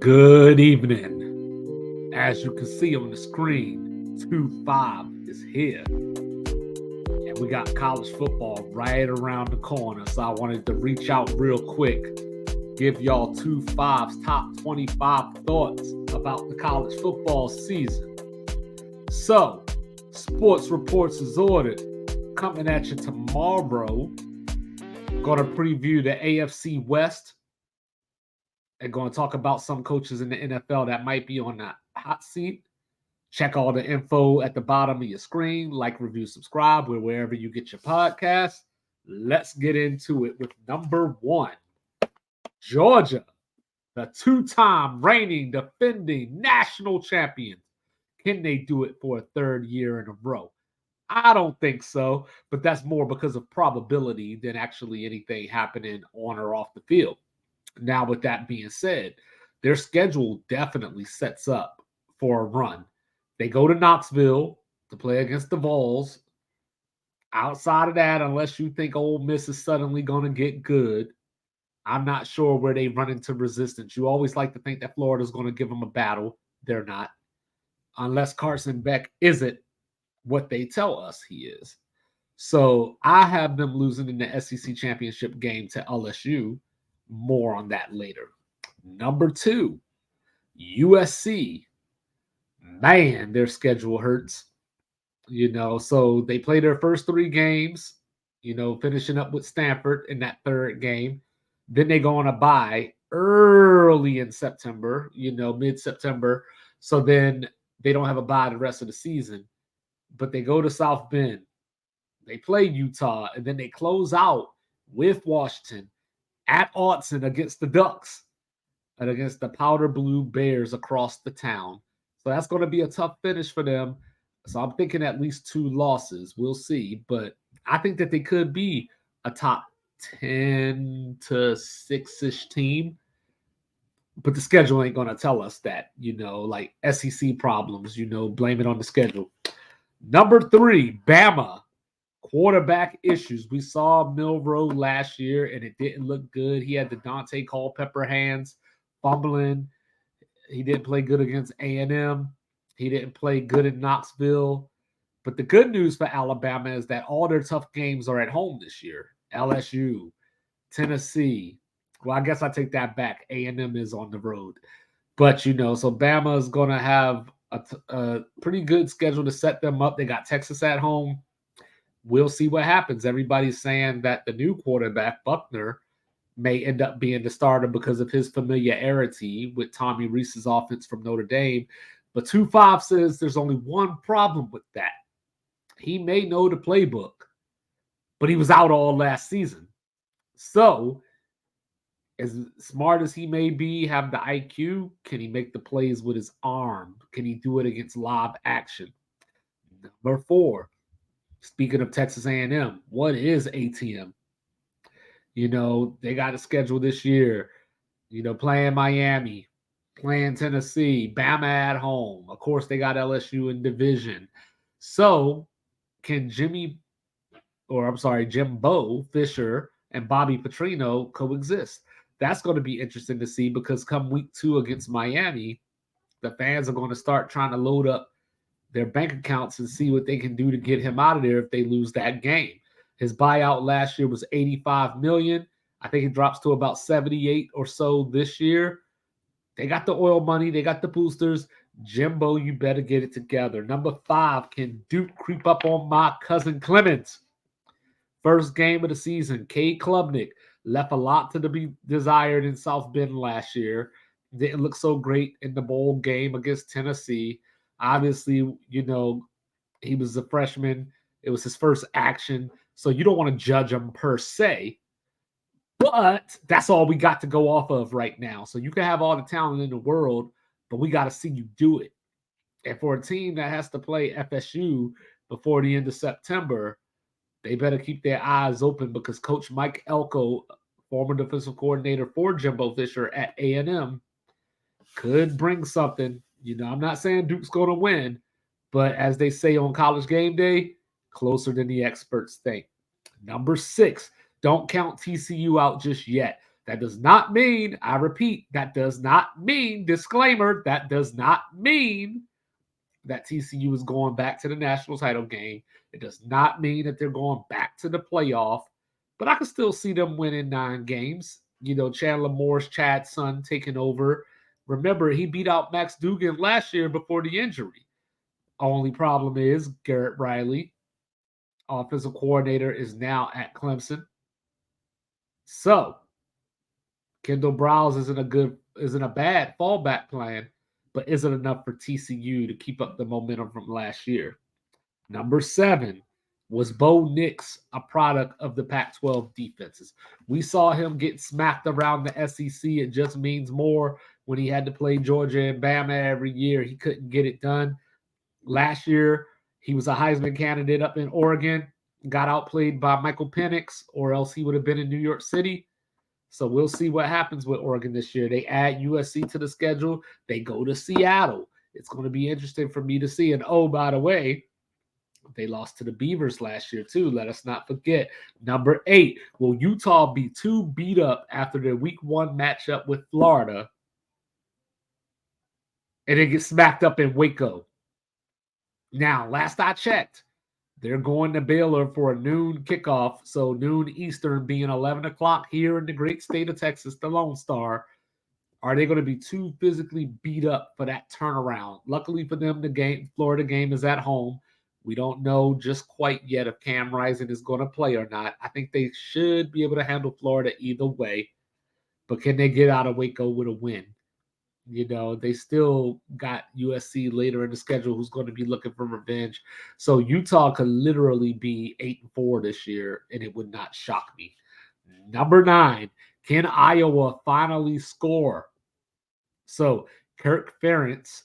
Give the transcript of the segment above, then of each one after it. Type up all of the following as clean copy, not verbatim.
Good evening. As you can see on the screen, 2-5 is here. And we got college football right around the corner. So I wanted to reach out real quick, give y'all 2-5's top 25 thoughts about the college football season. So, Sports Reports is ordered. Coming at you tomorrow. Going to preview the AFC West. And going to talk about some coaches in the NFL that might be on the hot seat. Check all the info at the bottom of your screen. Like, review, subscribe. We're wherever you get your podcasts. Let's get into it with number one. Georgia, the two-time reigning, defending national champions. Can they do it for a third year in a row? I don't think so, but that's more because of probability than actually anything happening on or off the field. Now, with that being said, their schedule definitely sets up for a run. They go to Knoxville to play against the Vols. Outside of that, unless you think Ole Miss is suddenly going to get good, I'm not sure where they run into resistance. You always like to think that Florida's going to give them a battle. They're not. Unless Carson Beck isn't what they tell us he is. So I have them losing in the SEC championship game to LSU. More on that later. Number two, USC. Man, their schedule hurts. So they play their first three games, finishing up with Stanford in that third game. Then they go on a bye early in September, mid-September. So then they don't have a bye the rest of the season. But they go to South Bend. They play Utah, and then they close out with Washington at Autzen against the Ducks and against the Powder Blue Bears across the town. So that's going to be a tough finish for them. So I'm thinking at least two losses. We'll see. But I think that they could be a top 10 to 6-ish team. But the schedule ain't going to tell us that, like SEC problems, blame it on the schedule. Number three, Bama. Quarterback issues. We saw Milroe last year, and it didn't look good. He had the Dante Culpepper hands, fumbling. He didn't play good against A&M. He didn't play good in Knoxville. But the good news for Alabama is that all their tough games are at home this year. LSU, Tennessee. Well, I guess I take that back. A&M is on the road. But, so Bama is going to have a pretty good schedule to set them up. They got Texas at home. We'll see what happens. Everybody's saying that the new quarterback, Buckner, may end up being the starter because of his familiarity with Tommy Rees's offense from Notre Dame. But 2-5 says there's only one problem with that. He may know the playbook, but he was out all last season. So, as smart as he may be, have the IQ, can he make the plays with his arm? Can he do it against live action? Number four, speaking of Texas A&M, what is ATM? They got a schedule this year, playing Miami, playing Tennessee, Bama at home. Of course, they got LSU in division. So can Jimbo Fisher and Bobby Petrino coexist? That's going to be interesting to see because come week 2 against Miami, the fans are going to start trying to load up their bank accounts and see what they can do to get him out of there if they lose that game. His buyout last year was $85 million. I think it drops to about 78 or so this year. They got the oil money. They got the boosters. Jimbo, you better get it together. Number 5, can Duke creep up on my cousin Clemens? First game of the season, Cade Klubnik left a lot to be desired in South Bend last year. Didn't look so great in the bowl game against Tennessee. Obviously, he was a freshman. It was his first action. So you don't want to judge him per se. But that's all we got to go off of right now. So you can have all the talent in the world, but we got to see you do it. And for a team that has to play FSU before the end of September, they better keep their eyes open because Coach Mike Elko, former defensive coordinator for Jimbo Fisher at A&M, could bring something. I'm not saying Duke's going to win, but as they say on College Game Day, closer than the experts think. Number 6, don't count TCU out just yet. That does not mean, I repeat, that does not mean, disclaimer, that does not mean that TCU is going back to the national title game. It does not mean that they're going back to the playoff, but I can still see them winning 9 games. Chandler Moore's Chad's son taking over. Remember, he beat out Max Duggan last year before the injury. Only problem is Garrett Riley, offensive coordinator, is now at Clemson. So Kendall Browse isn't a bad fallback plan, but isn't enough for TCU to keep up the momentum from last year. Number 7 was Bo Nix, a product of the Pac-12 defenses. We saw him get smacked around the SEC. It just means more when he had to play Georgia and Bama every year. He couldn't get it done. Last year, he was a Heisman candidate up in Oregon, got outplayed by Michael Penix, or else he would have been in New York City. So we'll see what happens with Oregon this year. They add USC to the schedule. They go to Seattle. It's going to be interesting for me to see. And oh, by the way, they lost to the Beavers last year too. Let us not forget. Number 8, will Utah be too beat up after their week 1 matchup with Florida and then get smacked up in Waco? Now, last I checked, they're going to Baylor for a noon kickoff. So noon Eastern being 11 o'clock here in the great state of Texas, the Lone Star. Are they going to be too physically beat up for that turnaround? Luckily for them, the Florida game is at home. We don't know just quite yet if Cam Rising is going to play or not. I think they should be able to handle Florida either way. But can they get out of Waco with a win? They still got USC later in the schedule who's going to be looking for revenge. So Utah could literally be 8-4 this year, and it would not shock me. Number 9, can Iowa finally score? So Kirk Ferentz,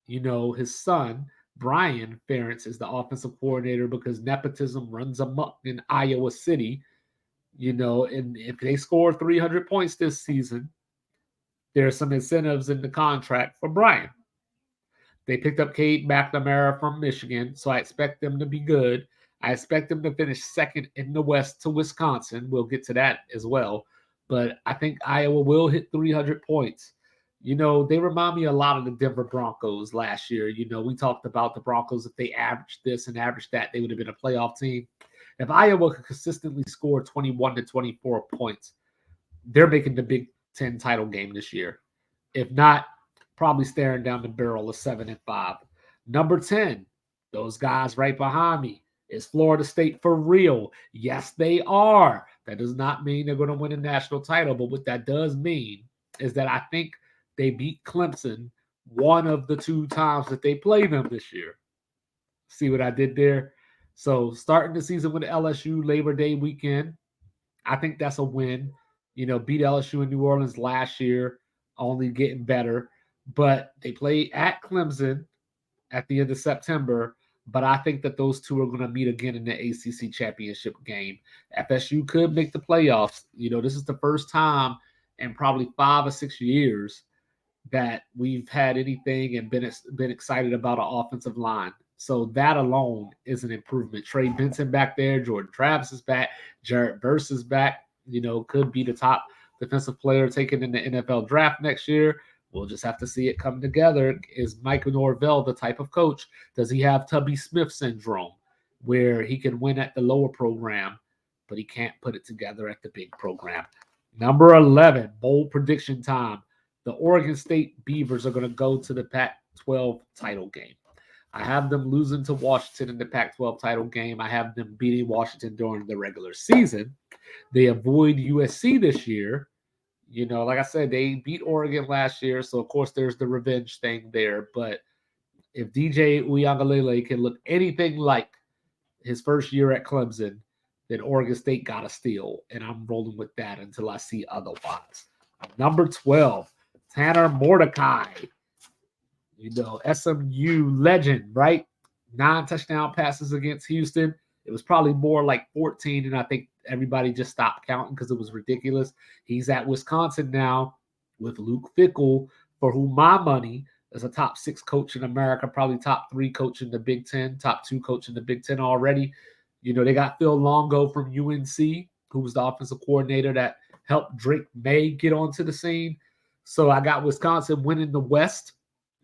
his son, Brian Ferentz, is the offensive coordinator because nepotism runs amok in Iowa City. And if they score 300 points this season, there are some incentives in the contract for Brian. They picked up Cade McNamara from Michigan, so I expect them to be good. I expect them to finish second in the West to Wisconsin. We'll get to that as well. But I think Iowa will hit 300 points. They remind me a lot of the Denver Broncos last year. We talked about the Broncos. If they averaged this and averaged that, they would have been a playoff team. If Iowa could consistently score 21 to 24 points, they're making the Big Ten title game this year. If not, probably staring down the barrel of 7-5. Number 10, those guys right behind me. Is Florida State for real? Yes, they are. That does not mean they're going to win a national title, but what that does mean is that I think they beat Clemson one of the 2 times that they played them this year. See what I did there? So starting the season with LSU Labor Day weekend, I think that's a win. Beat LSU in New Orleans last year, only getting better. But they play at Clemson at the end of September. But I think that those 2 are going to meet again in the ACC championship game. FSU could make the playoffs. This is the first time in probably 5 or 6 years that we've had anything and been excited about an offensive line. So that alone is an improvement. Trey Benson back there, Jordan Travis is back, Jared Verse is back. Could be the top defensive player taken in the NFL draft next year. We'll just have to see it come together. Is Mike Norvell the type of coach? Does he have Tubby Smith syndrome, where he can win at the lower program, but he can't put it together at the big program? Number 11, bold prediction time. The Oregon State Beavers are going to go to the Pac-12 title game. I have them losing to Washington in the Pac-12 title game. I have them beating Washington during the regular season. They avoid USC this year. Like I said, they beat Oregon last year, so of course there's the revenge thing there. But if DJ Uiagalelei can look anything like his first year at Clemson, then Oregon State got to steal, and I'm rolling with that until I see otherwise. Number 12, Tanner Mordecai. SMU legend, right? 9 touchdown passes against Houston. It was probably more like 14, and I think everybody just stopped counting because it was ridiculous. He's at Wisconsin now with Luke Fickell, for whom my money is a top 6 coach in America, probably top 3 coach in the Big Ten, top 2 coach in the Big Ten already. They got Phil Longo from UNC, who was the offensive coordinator that help Drake May get onto the scene. So I got Wisconsin winning the West,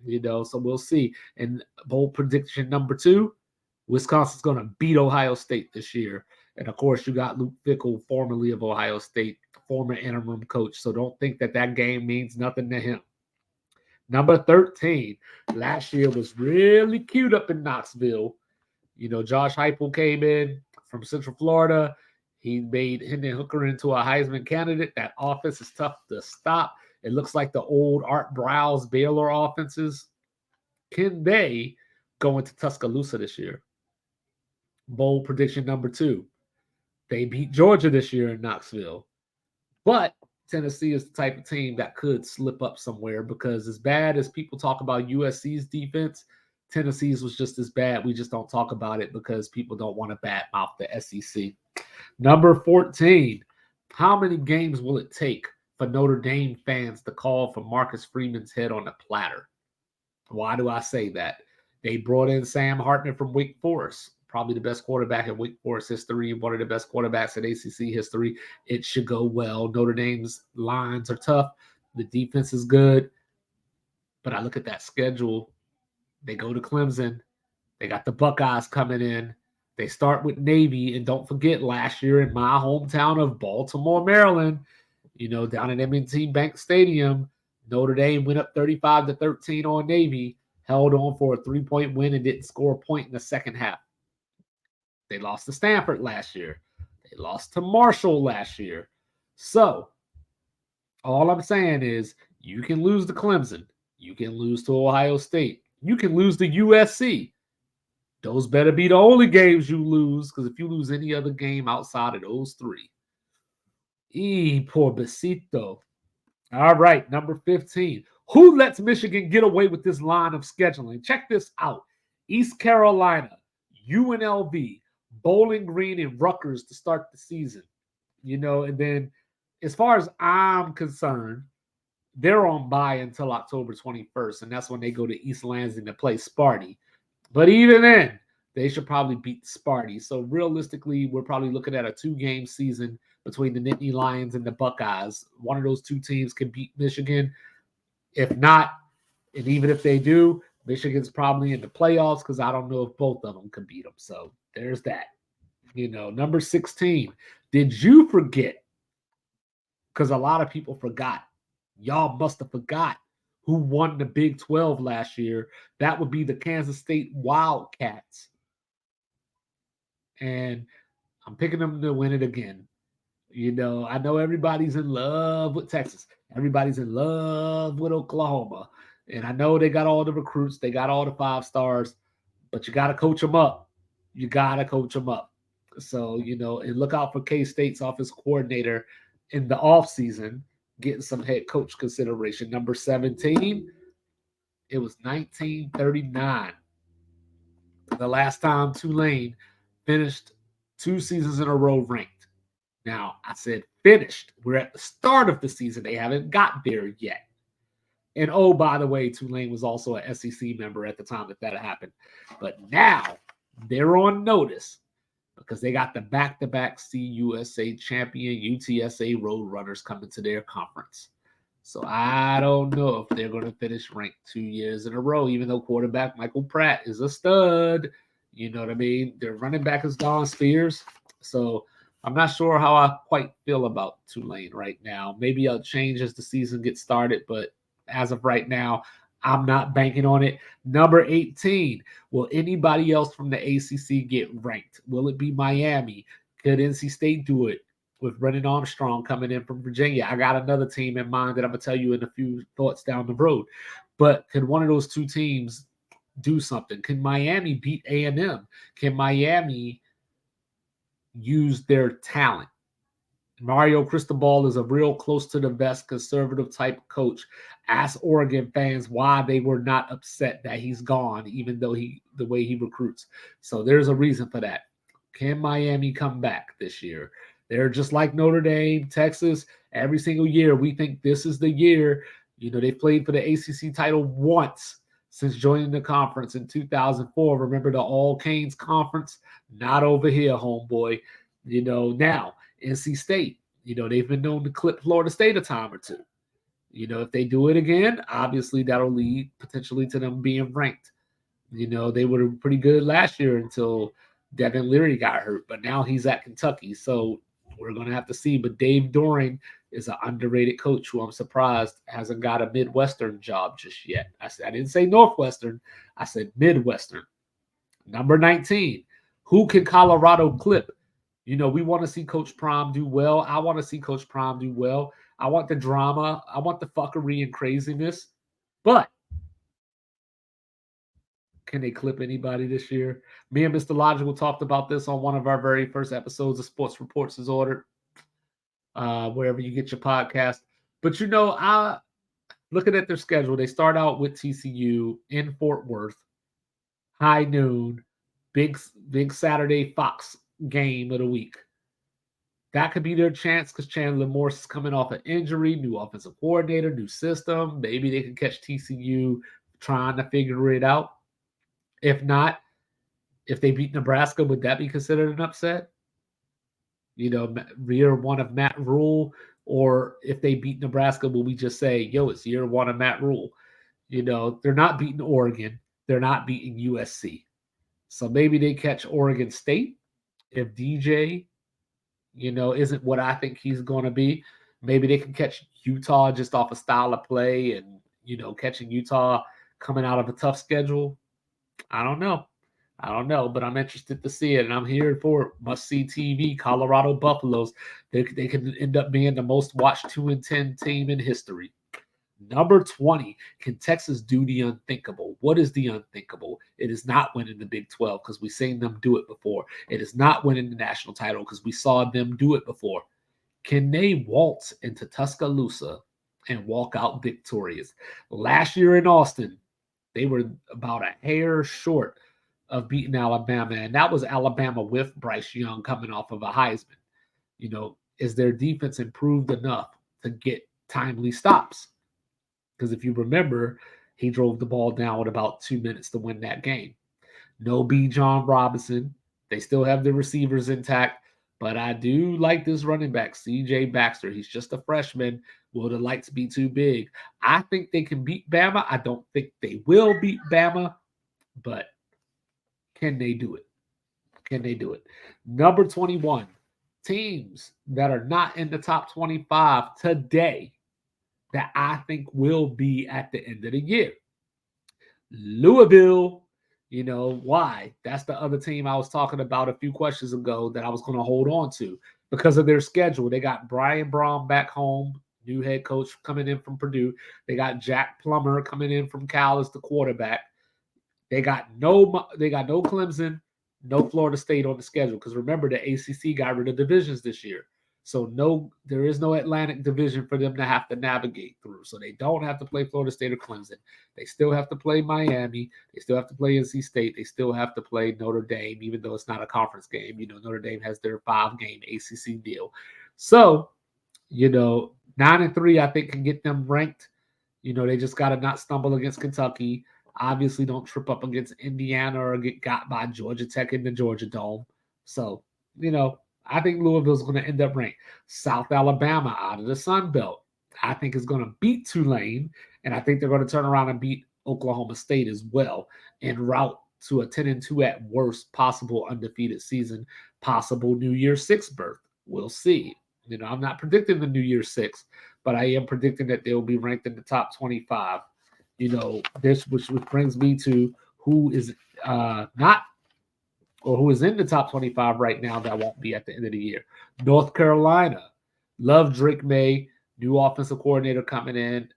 so we'll see. And bold prediction number 2, Wisconsin's going to beat Ohio State this year. And of course, you got Luke Fickell, formerly of Ohio State, former interim coach. So don't think that game means nothing to him. Number 13, last year was really cute up in Knoxville. Josh Heupel came in from Central Florida. He made Hendon Hooker into a Heisman candidate. That offense is tough to stop. It looks like the old Art Briles Baylor offenses. Can they go into Tuscaloosa this year? Bold prediction number 2. They beat Georgia this year in Knoxville. But Tennessee is the type of team that could slip up somewhere, because as bad as people talk about USC's defense, Tennessee's was just as bad. We just don't talk about it because people don't want to badmouth the SEC. Number 14, how many games will it take for Notre Dame fans to call for Marcus Freeman's head on a platter? Why do I say that? They brought in Sam Hartman from Wake Forest, probably the best quarterback in Wake Forest history, one of the best quarterbacks in ACC history. It should go well. Notre Dame's lines are tough. The defense is good. But I look at that schedule. They go to Clemson. They got the Buckeyes coming in. They start with Navy. And don't forget, last year in my hometown of Baltimore, Maryland, down at M&T Bank Stadium, Notre Dame went up 35-13 on Navy, held on for a 3-point win, and didn't score a point in the second half. They lost to Stanford last year. They lost to Marshall last year. So all I'm saying is you can lose to Clemson. You can lose to Ohio State. You can lose to USC. Those better be the only games you lose, because if you lose any other game outside of those 3, poor besito. All right, number 15. Who lets Michigan get away with this line of scheduling? Check this out. East Carolina, UNLV, Bowling Green, and Rutgers to start the season. And then as far as I'm concerned, they're on bye until October 21st, and that's when they go to East Lansing to play Sparty. But even then, they should probably beat Sparty. So realistically, we're probably looking at a 2-game season between the Nittany Lions and the Buckeyes. One of those 2 teams can beat Michigan. If not, and even if they do, Michigan's probably in the playoffs, because I don't know if both of them can beat them. So there's that. Number 16. Did you forget? Because a lot of people forgot. Y'all must have forgot who won the Big 12 last year. That would be the Kansas State Wildcats. And I'm picking them to win it again. I know everybody's in love with Texas. Everybody's in love with Oklahoma. And I know they got all the recruits. They got all the 5 stars. But you got to coach them up. You got to coach them up. So, and look out for K-State's offensive coordinator in the offseason, getting some head coach consideration. Number 17, it was 1939. The last time Tulane finished 2 seasons in a row ranked. Now, I said finished. We're at the start of the season. They haven't got there yet. And oh, by the way, Tulane was also an SEC member at the time that happened. But now they're on notice because they got the back-to-back CUSA champion UTSA Roadrunners coming to their conference. So I don't know if they're going to finish ranked 2 years in a row, even though quarterback Michael Pratt is a stud. You know what I mean? Their running back is Don Spears. So I'm not sure how I quite feel about Tulane right now. Maybe I'll change as the season gets started, but as of right now, I'm not banking on it. Number 18, will anybody else from the ACC get ranked? Will it be Miami? Could NC State do it with Brennan Armstrong coming in from Virginia? I got another team in mind that I'm going to tell you in a few thoughts down the road. But could one of those 2 teams do something? Can Miami beat A&M? Can Miami use their talent? Mario Cristobal is a real close to the vest conservative type coach. Ask Oregon fans why they were not upset that he's gone, even though the way he recruits. So there's a reason for that. Can Miami come back this year? They're just like Notre Dame, Texas. Every single year, we think this is the year. They played for the ACC title once since joining the conference in 2004. Remember the All Canes Conference? Not over here, homeboy. Now, NC State, They've been known to clip Florida State a time or two. If they do it again, obviously that'll lead potentially to them being ranked. They were pretty good last year until Devin Leary got hurt, but now he's at Kentucky. So we're going to have to see. But Dave Doring is an underrated coach who I'm surprised hasn't got a Midwestern job just yet. I didn't say Northwestern. I said Midwestern. Number 19, who can Colorado clip? We want to see Coach Prime do well. I want to see Coach Prime do well. I want the drama. I want the fuckery and craziness. But can they clip anybody this year? Me and Mr. Logical talked about this on one of our very first episodes of Sports Reports is Ordered, wherever you get your podcast. But I looking at their schedule, they start out with TCU in Fort Worth, high noon, big Saturday Fox game of the week. That could be their chance because Chandler Morse is coming off an injury, new offensive coordinator, new system. Maybe they can catch TCU trying to figure it out. If not, if they beat Nebraska, would that be considered an upset? Year one of Matt Rule, or if they beat Nebraska, will we just say, yo, it's year one of Matt Rule? They're not beating Oregon. They're not beating USC. So maybe they catch Oregon State if DJ, isn't what I think he's going to be. Maybe they can catch Utah just off a style of play and, catching Utah coming out of a tough schedule. I don't know, but I'm interested to see it, and I'm here for it. Must-see TV, Colorado Buffaloes. They can end up being the most watched 2-10 team in history. Number 20, can Texas do the unthinkable? What is the unthinkable? It is not winning the Big 12 because we've seen them do it before. It is not winning the national title because we saw them do it before. Can they waltz into Tuscaloosa and walk out victorious? Last year in Austin, they were about a hair short of beating Alabama, and that was Alabama with Bryce Young coming off of a Heisman. Is their defense improved enough to get timely stops? Because if you remember, he drove the ball down with about 2 minutes to win that game. No Bijan Robinson. They still have the receivers intact, but I do like this running back, CJ Baxter. He's just a freshman. Will the lights be too big? I think they can beat Bama. I don't think they will beat Bama, but can they do it? Can they do it? Number 21, teams that are not in the top 25 today that I think will be at the end of the year. Louisville, why? That's the other team I was talking about a few questions ago that I was going to hold on to because of their schedule. They got Brian Brown back home, new head coach coming in from Purdue. They got Jack Plummer coming in from Cal as the quarterback. They got no Clemson, no Florida State on the schedule because remember the ACC got rid of divisions this year. So there is no Atlantic division for them to have to navigate through. So they don't have to play Florida State or Clemson. They still have to play Miami. They still have to play NC State. They still have to play Notre Dame, even though it's not a conference game. Notre Dame has their 5-game ACC deal. So, 9-3, I think, can get them ranked. They just got to not stumble against Kentucky. Obviously, don't trip up against Indiana or get got by Georgia Tech in the Georgia Dome. So, I think Louisville's going to end up ranked. South Alabama out of the Sun Belt, I think is going to beat Tulane, and I think they're going to turn around and beat Oklahoma State as well en route to a 10-2 at worst possible undefeated season, possible New Year's 6 berth. We'll see. I'm not predicting the New Year's 6, but I am predicting that they'll be ranked in the top 25. This which brings me to who is not or who is in the top 25 right now that won't be at the end of the year. North Carolina. Love Drake May, new offensive coordinator coming in.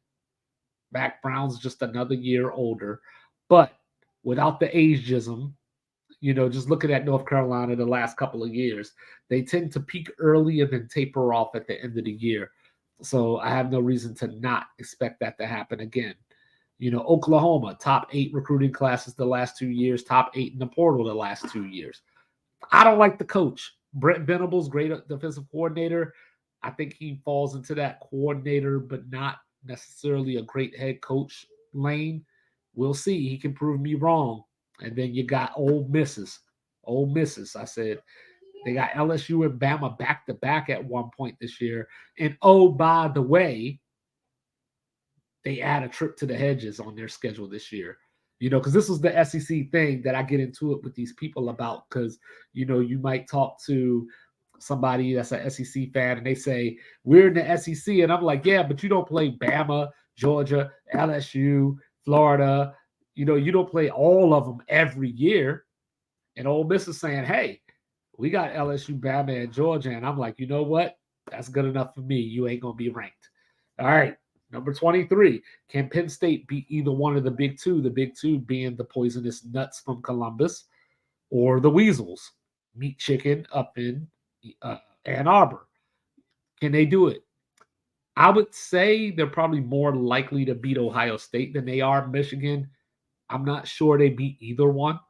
Mac Brown's just another year older. But without the ageism, just looking at North Carolina the last couple of years, they tend to peak early and then taper off at the end of the year. So I have no reason to not expect that to happen again. Oklahoma, top 8 recruiting classes the last 2 years, top 8 in the portal the last 2 years. I don't like the coach. Brent Venables, great defensive coordinator. I think he falls into that coordinator, but not necessarily a great head coach lane. We'll see. He can prove me wrong. And then you got Ole Misses. I said, They got LSU and Bama back-to-back at one point this year. And oh, by the way, they add a trip to the Hedges on their schedule this year. Because this was the SEC thing that I get into it with these people about. Because, you might talk to somebody that's an SEC fan and they say, we're in the SEC. And I'm like, yeah, but you don't play Bama, Georgia, LSU, Florida. You don't play all of them every year. And Ole Miss is saying, hey, we got LSU, Bama, and Georgia. And I'm like, you know what? That's good enough for me. You ain't going to be ranked. All right. Number 23, can Penn State beat either one of the big two? The big two being the poisonous nuts from Columbus or the Weasels, meat chicken up in Ann Arbor. Can they do it? I would say they're probably more likely to beat Ohio State than they are Michigan. I'm not sure they beat either one.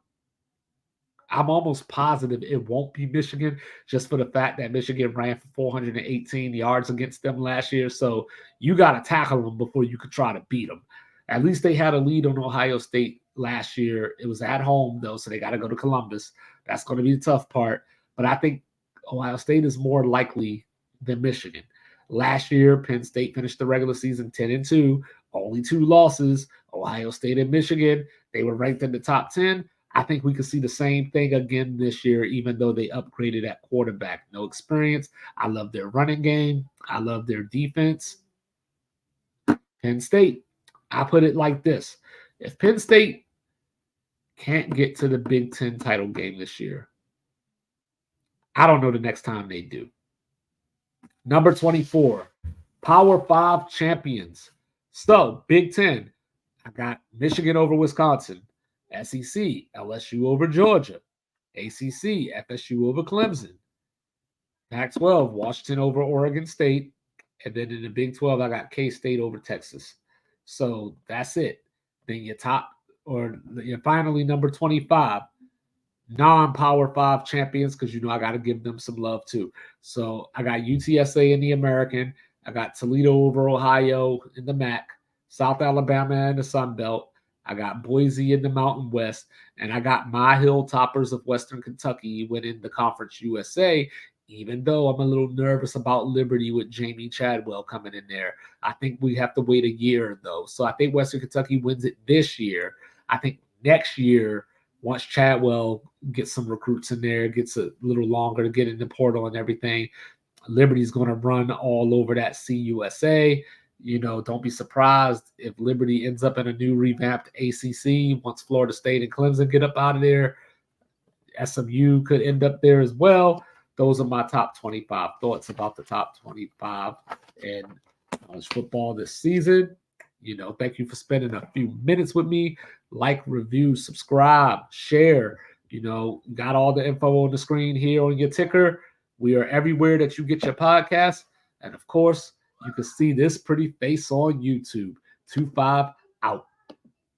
I'm almost positive it won't be Michigan just for the fact that Michigan ran for 418 yards against them last year. So you got to tackle them before you could try to beat them. At least they had a lead on Ohio State last year. It was at home, though, so they got to go to Columbus. That's going to be the tough part. But I think Ohio State is more likely than Michigan. Last year, Penn State finished the regular season 10-2, only 2 losses. Ohio State and Michigan, they were ranked in the top 10. I think we could see the same thing again this year, even though they upgraded at quarterback. No experience. I love their running game. I love their defense. Penn State, I put it like this. If Penn State can't get to the Big Ten title game this year, I don't know the next time they do. Number 24, Power 5 champions. So, Big Ten, I got Michigan over Wisconsin. SEC, LSU over Georgia. ACC, FSU over Clemson. Pac-12, Washington over Oregon State. And then in the Big 12, I got K-State over Texas. So that's it. Then your finally number 25, non-Power 5 champions, because I got to give them some love too. So I got UTSA in the American. I got Toledo over Ohio in the MAC. South Alabama in the Sun Belt. I got Boise in the Mountain West, and I got my Hilltoppers of Western Kentucky winning the Conference USA, even though I'm a little nervous about Liberty with Jamey Chadwell coming in there. I think we have to wait a year, though. So I think Western Kentucky wins it this year. I think next year, once Chadwell gets some recruits in there, gets a little longer to get in the portal and everything, Liberty's going to run all over that CUSA. Don't be surprised if Liberty ends up in a new revamped ACC once Florida State and Clemson get up out of there. SMU could end up there as well. Those are my top 25 thoughts about the top 25 in college football this season. Thank you for spending a few minutes with me. Like, review, subscribe, share. Got all the info on the screen here on your ticker. We are everywhere that you get your podcasts. And of course, you can see this pretty face on YouTube. 25 out.